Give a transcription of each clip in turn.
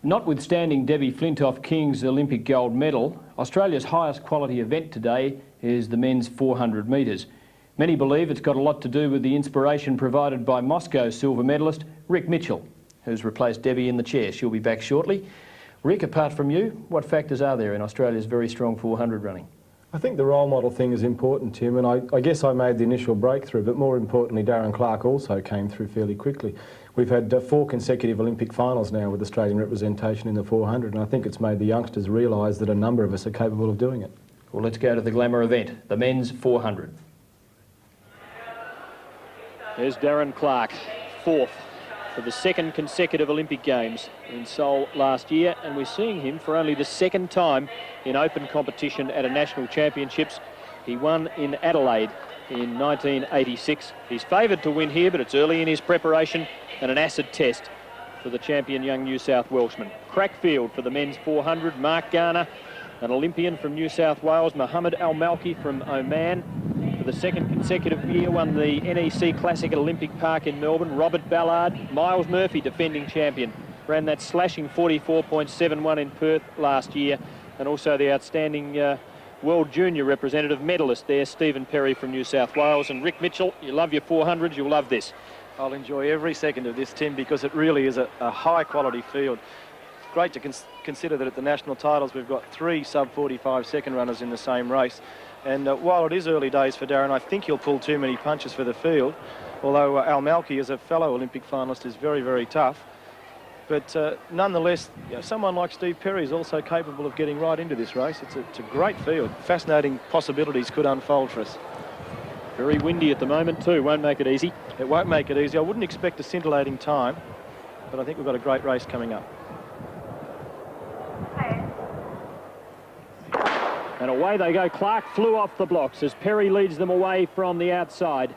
Notwithstanding Debbie Flintoff-King's Olympic gold medal, Australia's highest quality event today is the men's 400 metres. Many believe it's got a lot to do with the inspiration provided by Moscow silver medalist Rick Mitchell, who's replaced Debbie in the chair. She'll be back shortly. Rick, apart from you, what factors are there in Australia's very strong 400 running? I think the role model thing is important, Tim, and I guess I made the initial breakthrough, but more importantly, Darren Clarke also came through fairly quickly. We've had 4 consecutive Olympic finals now with Australian representation in the 400, and I think it's made the youngsters realise that a number of us are capable of doing it. Well, let's go to the glamour event, the men's 400. There's Darren Clarke, 4th for the 2nd consecutive Olympic Games in Seoul last year, and we're seeing him for only the 2nd time in open competition at a national championships. He won in Adelaide in 1986. He's favoured to win here, but it's early in his preparation and an acid test for the champion young New South Welshman. Crackfield for the men's 400, Mark Garner, an Olympian from New South Wales, Mohammed Al Malki from Oman, for the 2nd consecutive year won the NEC Classic at Olympic Park in Melbourne. Robert Ballard, Miles Murphy, defending champion, ran that slashing 44.71 in Perth last year, and also the outstanding World Junior representative medalist there, Stephen Perry from New South Wales. And Rick Mitchell, you love your 400s, you'll love this. I'll enjoy every second of this, Tim, because it really is a high-quality field. It's great to consider that at the national titles we've got 3 sub-45 second runners in the same race. And while it is early days for Darren, I think he'll pull too many punches for the field, although Al Malki, as a fellow Olympic finalist, is very, very tough. But nonetheless, someone like Steve Perry is also capable of getting right into this race. It's a great field. Fascinating possibilities could unfold for us. Very windy at the moment too, won't make it easy. It won't make it easy. I wouldn't expect a scintillating time, but I think we've got a great race coming up. And away they go. Clarke flew off the blocks as Perry leads them away from the outside.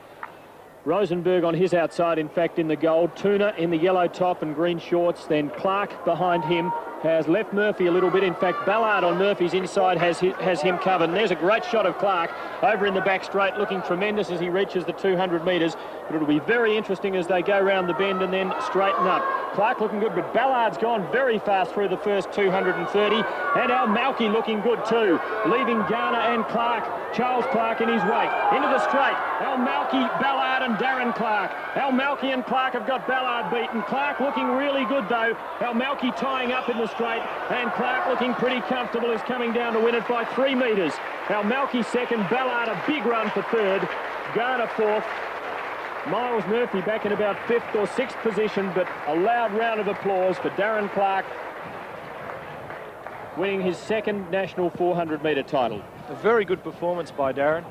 Rosenberg on his outside, in fact, in the gold. Tuna in the yellow top and green shorts. Then Clarke behind him has left Murphy a little bit. In fact, Ballard on Murphy's inside has him covered. And there's a great shot of Clarke over in the back straight, looking tremendous as he reaches the 200 metres. But it'll be very interesting as they go round the bend and then straighten up. Clarke looking good, but Ballard's gone very fast through the first 230. And Al Malki looking good too, leaving Garner and Clarke, Charles Clarke in his wake. Into the straight, Al Malki, Ballard and Darren Clarke. Al Malki and Clarke have got Ballard beaten. Clarke looking really good though. Al Malki tying up in the straight, and Clarke looking pretty comfortable, is coming down to win it by 3 metres. Al Malki 2nd, Ballard a big run for 3rd, Garner 4th. Miles Murphy back in about 5th or 6th position, but a loud round of applause for Darren Clarke, winning his 2nd national 400 metre title. A very good performance by Darren.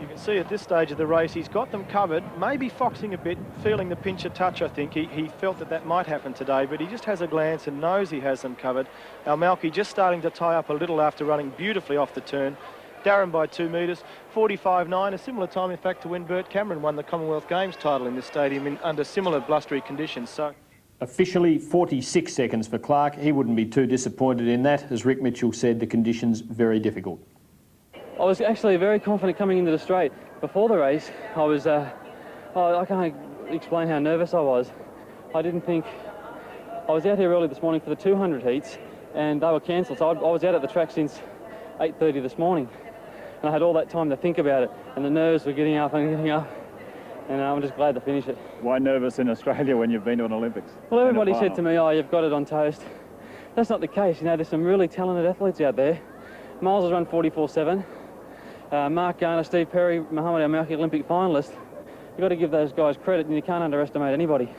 You can see at this stage of the race he's got them covered, maybe foxing a bit, feeling the pinch a touch. I think he felt that might happen today, but he just has a glance and knows he has them covered. Al Malki just starting to tie up a little after running beautifully off the turn. Darren by 2 metres, 45.9, a similar time in fact to when Bert Cameron won the Commonwealth Games title in this stadium under similar blustery conditions. So Officially 46 seconds for Clarke. He wouldn't be too disappointed in that. As Rick Mitchell said, the conditions very difficult. I was actually very confident coming into the straight. Before the race, I was, I can't explain how nervous I was. I didn't think, I was out here early this morning for the 200 heats and they were cancelled, so I was out at the track since 8:30 this morning. And I had all that time to think about it, and the nerves were getting up and getting up, and I'm just glad to finish it. Why nervous in Australia when you've been to an Olympics? Well, everybody said to me, oh, you've got it on toast. That's not the case. There's some really talented athletes out there. Miles has run 44.7. Mark Garner, Steve Perry, Mohammed Al Malki, Olympic finalist. You've got to give those guys credit, and you can't underestimate anybody.